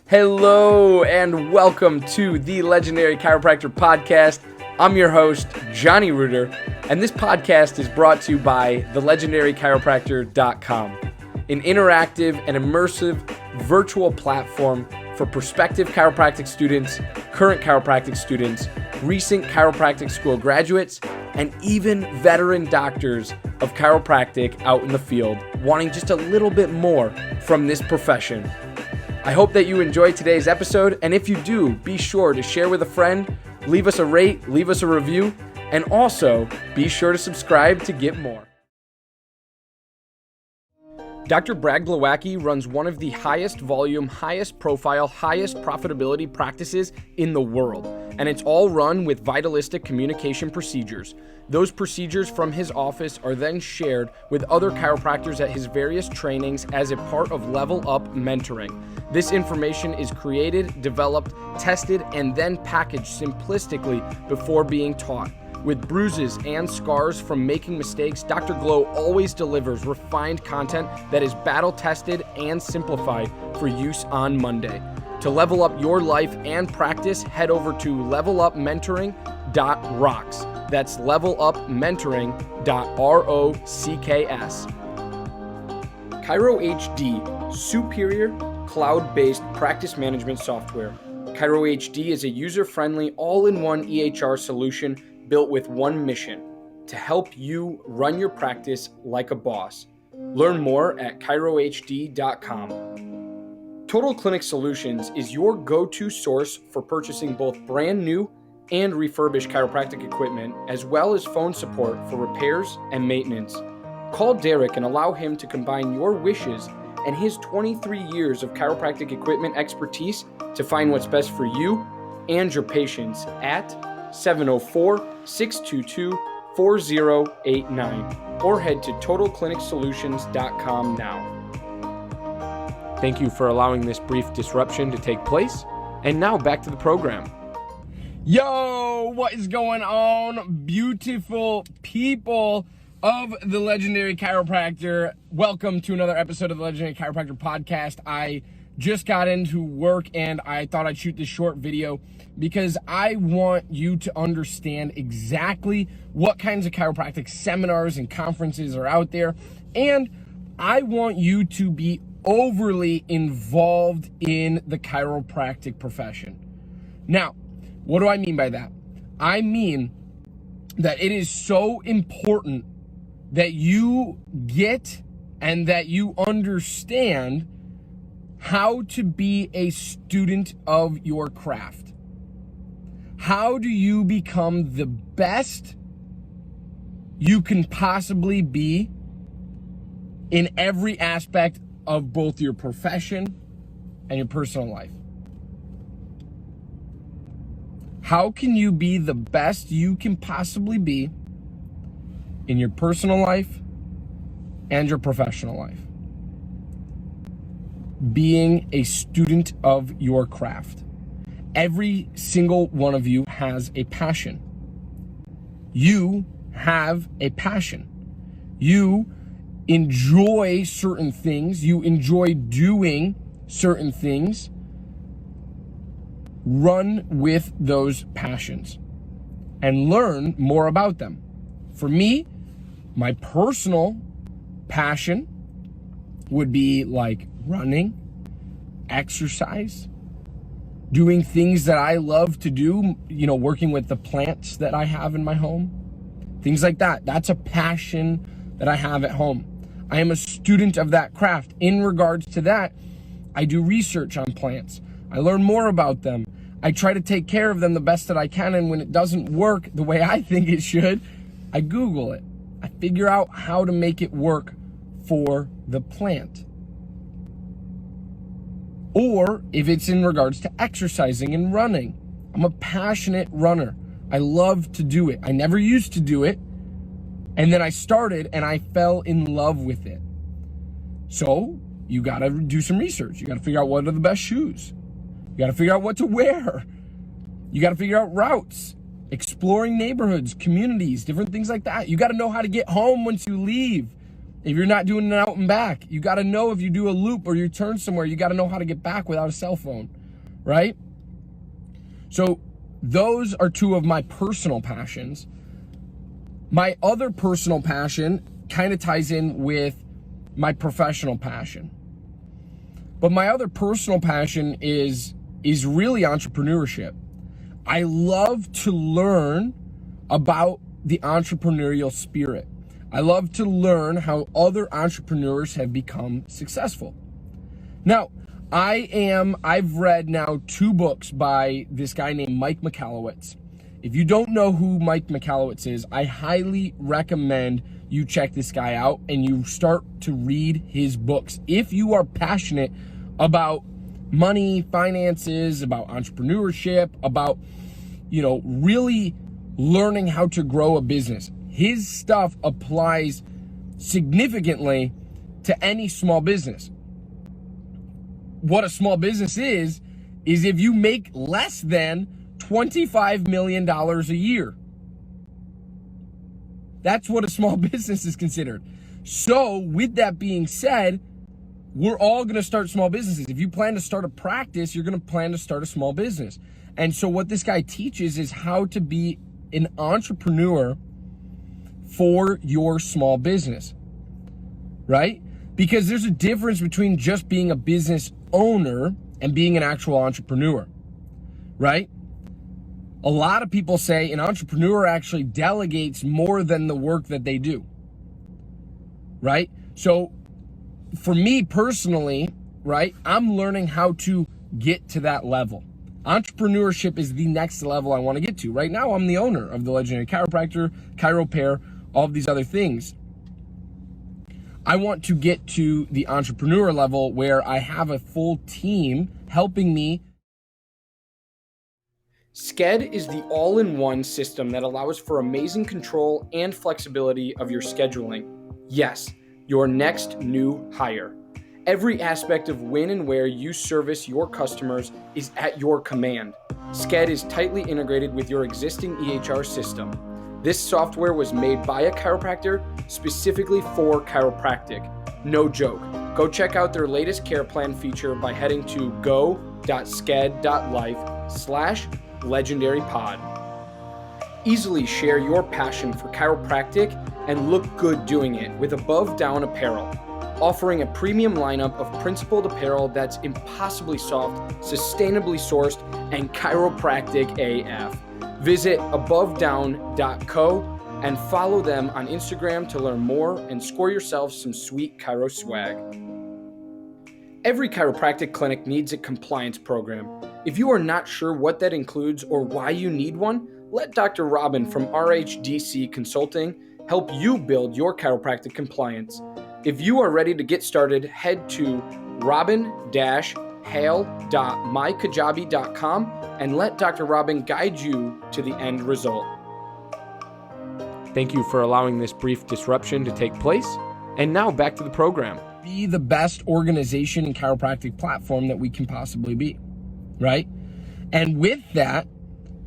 Hello and welcome to the Legendary Chiropractor Podcast. I'm your host, Johnny Reuter, and this podcast is brought to you by thelegendarychiropractor.com, an interactive and immersive virtual platform for prospective chiropractic students, current chiropractic students, recent chiropractic school graduates, and even veteran doctors of chiropractic out in the field wanting just a little bit more from this profession. I hope that you enjoyed today's episode, and if you do, be sure to share with a friend, leave us a rate, leave us a review, and also be sure to subscribe to get more. Dr. Brad Glowacki runs one of the highest volume, highest profile, highest profitability practices in the world, and it's all run with vitalistic communication procedures. Those procedures from his office are then shared with other chiropractors at his various trainings as a part of Level Up mentoring. This information is created, developed, tested, and then packaged simplistically before being taught. With bruises and scars from making mistakes, Dr. Glow always delivers refined content that is battle-tested and simplified for use on Monday. To level up your life and practice, head over to levelupmentoring.rocks. That's levelupmentoring.rocks. Chiro HD, superior cloud-based practice management software. Chiro HD is a user-friendly, all-in-one EHR solution built with one mission: to help you run your practice like a boss. Learn more at chirohd.com. Total Clinic Solutions is your go-to source for purchasing both brand new and refurbished chiropractic equipment, as well as phone support for repairs and maintenance. Call Derek and allow him to combine your wishes and his 23 years of chiropractic equipment expertise to find what's best for you and your patients at 704-622-4089 or head to totalclinicsolutions.com now. Thank you for allowing this brief disruption to take place. And now back to the program. Yo, what is going on, beautiful people of the Legendary Chiropractor? Welcome to another episode of the Legendary Chiropractor Podcast. I just got into work and I thought I'd shoot this short video because I want you to understand exactly what kinds of chiropractic seminars and conferences are out there, and I want you to be overly involved in the chiropractic profession. Now, what do I mean by that? I mean that it is so important that you get and that you understand how to be a student of your craft. How do you become the best you can possibly be in every aspect of both your profession and your personal life? How can you be the best you can possibly be in your personal life and your professional life? Being a student of your craft. Every single one of you has a passion. You have a passion. You enjoy certain things. You enjoy doing certain things. Run with those passions and learn more about them. For me, my personal passion would be like running, exercise, doing things that I love to do, working with the plants that I have in my home, things like that. That's a passion that I have at home. I am a student of that craft. In regards to that, I do research on plants. I learn more about them. I try to take care of them the best that I can, and when it doesn't work the way I think it should, I Google it. I figure out how to make it work for the plant. Or if it's in regards to exercising and running, I'm a passionate runner. I love to do it. I never used to do it. And then I started and I fell in love with it. So you got to do some research. You got to figure out what are the best shoes. You got to figure out what to wear. You got to figure out routes, exploring neighborhoods, communities, different things like that. You got to know how to get home once you leave. If you're not doing an out and back, you got to know if you do a loop or you turn somewhere, you got to know how to get back without a cell phone. right? So those are two of my personal passions. My other personal passion kind of ties in with my professional passion. But my other personal passion is really entrepreneurship. I love to learn about the entrepreneurial spirit. I love to learn how other entrepreneurs have become successful. Now, I've read now 2 books by this guy named Mike Michalowicz. If you don't know who Mike Michalowicz is, I highly recommend you check this guy out and you start to read his books. If you are passionate about money, finances, about entrepreneurship, about, really learning how to grow a business, his stuff applies significantly to any small business. What a small business is if you make less than $25 million a year. That's what a small business is considered. So with that being said, we're all going to start small businesses. If you plan to start a practice, you're going to plan to start a small business. And so what this guy teaches is how to be an entrepreneur for your small business, right? Because there's a difference between just being a business owner and being an actual entrepreneur, right? A lot of people say an entrepreneur actually delegates more than the work that they do, right? So for me personally, right, I'm learning how to get to that level. Entrepreneurship is the next level I want to get to. Right now, I'm the owner of the Legendary Chiropractor, Chiropair, all of these other things. I want to get to the entrepreneur level where I have a full team helping me. Sked is the all-in-one system that allows for amazing control and flexibility of your scheduling. Yes, your next new hire. Every aspect of when and where you service your customers is at your command. Sked is tightly integrated with your existing EHR system. This software was made by a chiropractor specifically for chiropractic. No joke. Go check out their latest care plan feature by heading to go.sked.life/legendarypod. Easily share your passion for chiropractic and look good doing it with Above Down Apparel, offering a premium lineup of principled apparel that's impossibly soft, sustainably sourced, and chiropractic AF. Visit abovedown.co and follow them on Instagram to learn more and score yourself some sweet chiro swag. Every chiropractic clinic needs a compliance program. If you are not sure what that includes or why you need one, let Dr. Robin from RHDC Consulting help you build your chiropractic compliance. If you are ready to get started, head to robin-hale.mykajabi.com and let Dr. Robin guide you to the end result. Thank you for allowing this brief disruption to take place. And now back to the program. Be the best organization and chiropractic platform that we can possibly be, right? And with that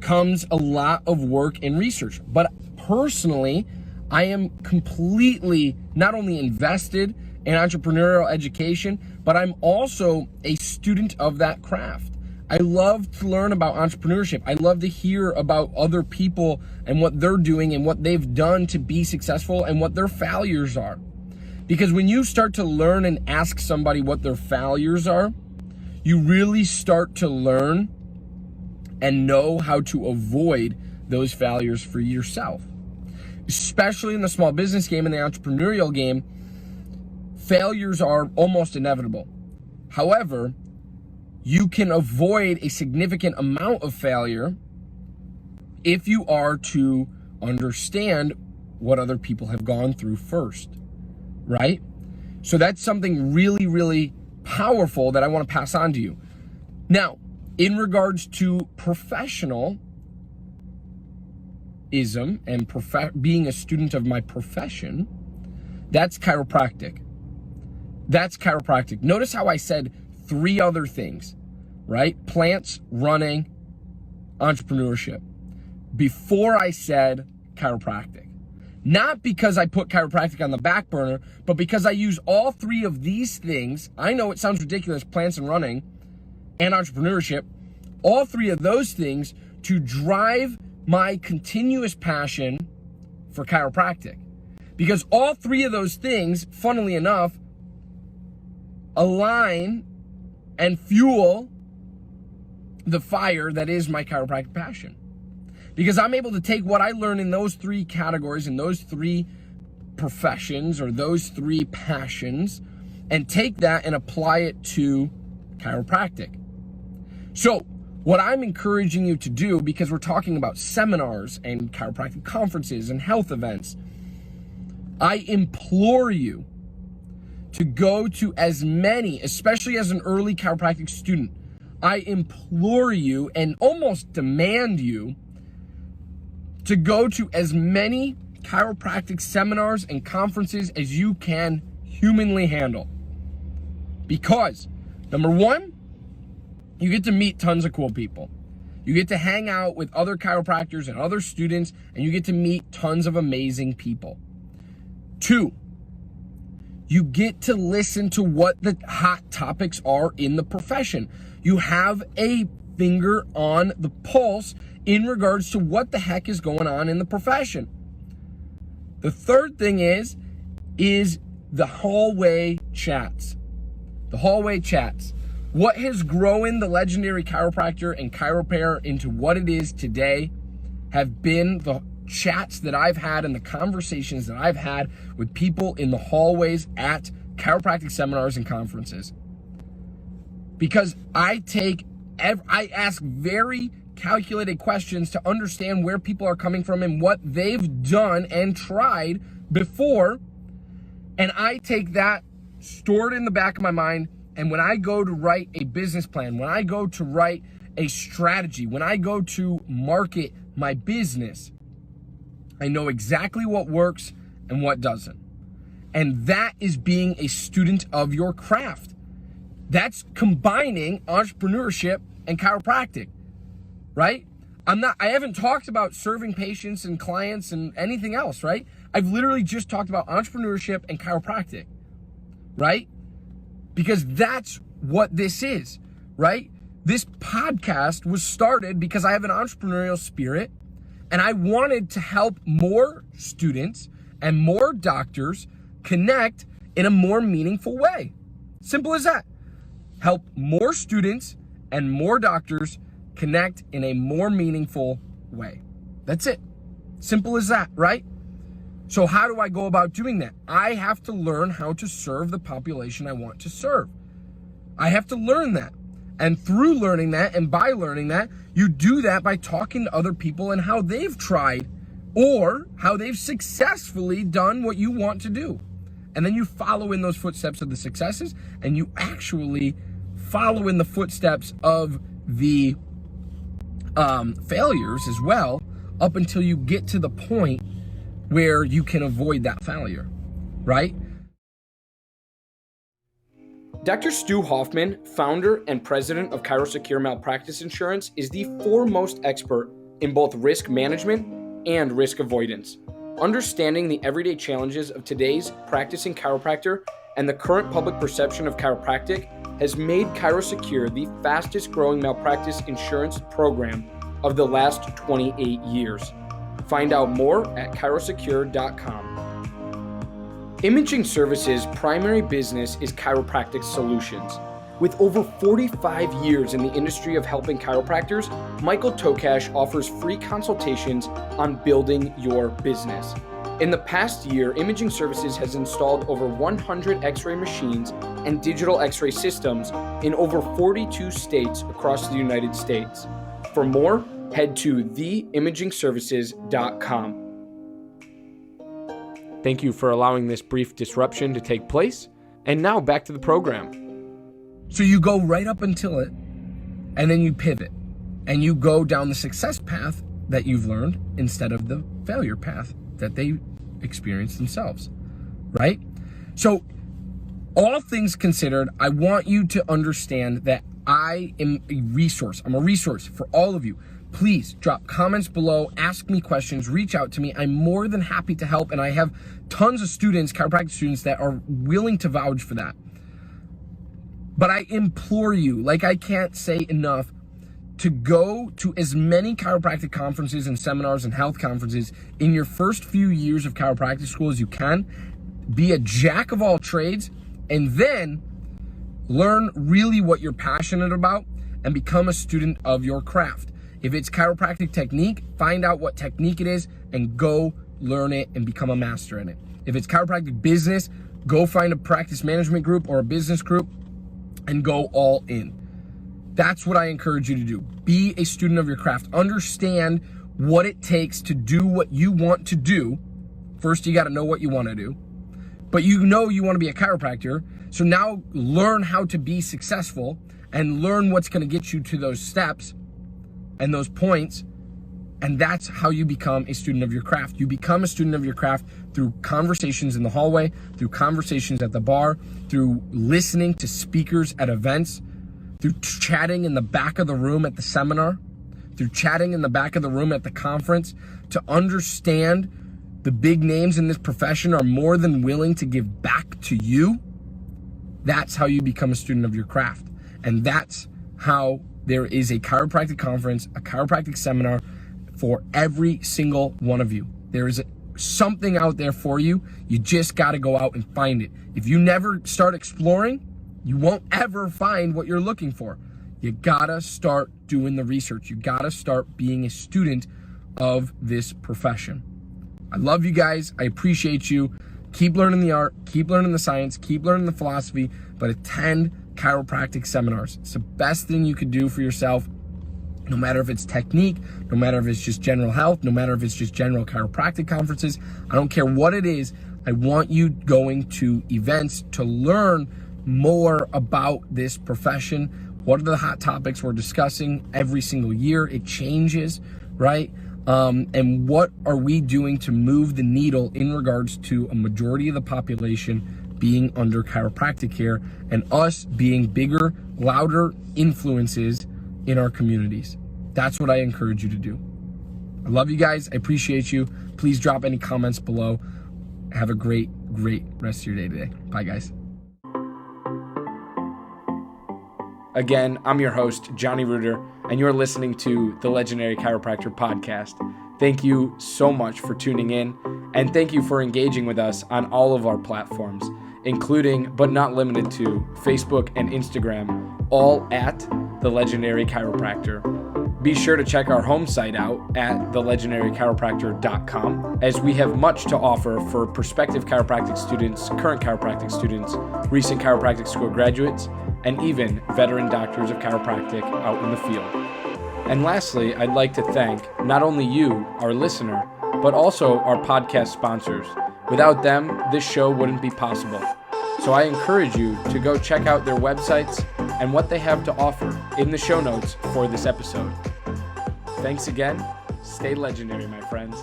comes a lot of work and research. But personally, I am completely not only invested in entrepreneurial education, but I'm also a student of that craft. I love to learn about entrepreneurship. I love to hear about other people and what they're doing and what they've done to be successful and what their failures are. Because when you start to learn and ask somebody what their failures are, you really start to learn and know how to avoid those failures for yourself. Especially in the small business game and the entrepreneurial game, failures are almost inevitable. However, you can avoid a significant amount of failure if you are to understand what other people have gone through first, right? So that's something really, really powerful that I want to pass on to you. Now, in regards to professionalism and being a student of my profession, that's chiropractic. That's chiropractic. Notice how I said 3 other things, right? Plants, running, entrepreneurship, before I said chiropractic. Not because I put chiropractic on the back burner, but because I use all 3 of these things. I know it sounds ridiculous, plants and running and entrepreneurship, all three of those things to drive my continuous passion for chiropractic. Because all three of those things, funnily enough, align and fuel the fire that is my chiropractic passion. Because I'm able to take what I learn in those three categories, in those three professions or those three passions, and take that and apply it to chiropractic. So what I'm encouraging you to do, because we're talking about seminars and chiropractic conferences and health events, I implore you to go to as many, especially as an early chiropractic student, I implore you and almost demand you to go to as many chiropractic seminars and conferences as you can humanly handle. Because, number one, you get to meet tons of cool people. You get to hang out with other chiropractors and other students, and you get to meet tons of amazing people. Two, you get to listen to what the hot topics are in the profession. You have a finger on the pulse in regards to what the heck is going on in the profession. The third thing is the hallway chats. The hallway chats. What has grown the legendary chiropractor and chiropractor into what it is today have been the chats that I've had and the conversations that I've had with people in the hallways at chiropractic seminars and conferences. Because I ask very calculated questions to understand where people are coming from and what they've done and tried before. And I take that stored in the back of my mind. And when I go to write a business plan, when I go to write a strategy, when I go to market my business, I know exactly what works and what doesn't. And that is being a student of your craft. That's combining entrepreneurship and chiropractic, right? I haven't talked about serving patients and clients and anything else, right? I've literally just talked about entrepreneurship and chiropractic, right? Because that's what this is, right? This podcast was started because I have an entrepreneurial spirit and I wanted to help more students and more doctors connect in a more meaningful way. Simple as that. Help more students and more doctors connect in a more meaningful way. That's it. Simple as that, right? So how do I go about doing that? I have to learn how to serve the population I want to serve. I have to learn that. And through learning that and by learning that, you do that by talking to other people and how they've tried or how they've successfully done what you want to do. And then you follow in those footsteps of the successes and you actually follow in the footsteps of the failures as well, up until you get to the point where you can avoid that failure, right? Dr. Stu Hoffman, founder and president of Chiropractic Malpractice Insurance, is the foremost expert in both risk management and risk avoidance. Understanding the everyday challenges of today's practicing chiropractor and the current public perception of chiropractic has made Chiropractic the fastest growing malpractice insurance program of the last 28 years. Find out more at chiropractic.com. Imaging Services' primary business is chiropractic solutions. With over 45 years in the industry of helping chiropractors, Michael Tokash offers free consultations on building your business. In the past year, Imaging Services has installed over 100 X-ray machines and digital X-ray systems in over 42 states across the United States. For more, head to theimagingservices.com. Thank you for allowing this brief disruption to take place. And now back to the program. So you go right up until it, and then you pivot, and you go down the success path that you've learned instead of the failure path that they experienced themselves, right? So all things considered, I want you to understand that I am a resource. I'm a resource for all of you. Please drop comments below, ask me questions, reach out to me. I'm more than happy to help, and I have tons of students, chiropractic students, that are willing to vouch for that. But I implore you, like I can't say enough, to go to as many chiropractic conferences and seminars and health conferences in your first few years of chiropractic school as you can. Be a jack of all trades, and then learn really what you're passionate about and become a student of your craft. If it's chiropractic technique, find out what technique it is and go learn it and become a master in it. If it's chiropractic business, go find a practice management group or a business group and go all in. That's what I encourage you to do. Be a student of your craft. Understand what it takes to do what you want to do. First, you got to know what you want to do. But you know you want to be a chiropractor. So now learn how to be successful and learn what's going to get you to those steps and those points. And that's how you become a student of your craft. You become a student of your craft through conversations in the hallway, through conversations at the bar, through listening to speakers at events, through chatting in the back of the room at the seminar, through chatting in the back of the room at the conference. To understand the big names in this profession are more than willing to give back to you. That's how you become a student of your craft. And that's how there is a chiropractic conference, a chiropractic seminar for every single one of you. There is something out there for you. You just got to go out and find it. If you never start exploring, you won't ever find what you're looking for. You got to start doing the research. You got to start being a student of this profession. I love you guys. I appreciate you. Keep learning the art, keep learning the science, keep learning the philosophy, but attend chiropractic seminars. It's the best thing you could do for yourself, no matter if it's technique, no matter if it's just general health, no matter if it's just general chiropractic conferences. I don't care what it is. I want you going to events to learn more about this profession. What are the hot topics we're discussing every single year? It changes, right? And what are we doing to move the needle in regards to a majority of the population being under chiropractic care and us being bigger, louder influences in our communities? That's what I encourage you to do. I love you guys. I appreciate you. Please drop any comments below. Have a great rest of your day today. Bye, guys. Again, I'm your host, Johnny Reuter, and you're listening to the Legendary Chiropractor Podcast. Thank you so much for tuning in, and thank you for engaging with us on all of our platforms, including, but not limited to, Facebook and Instagram, all at The Legendary Chiropractor. Be sure to check our home site out at thelegendarychiropractor.com, as we have much to offer for prospective chiropractic students, current chiropractic students, recent chiropractic school graduates, and even veteran doctors of chiropractic out in the field. And lastly, I'd like to thank not only you, our listener, but also our podcast sponsors. Without them, this show wouldn't be possible. So I encourage you to go check out their websites and what they have to offer in the show notes for this episode. Thanks again. Stay legendary, my friends.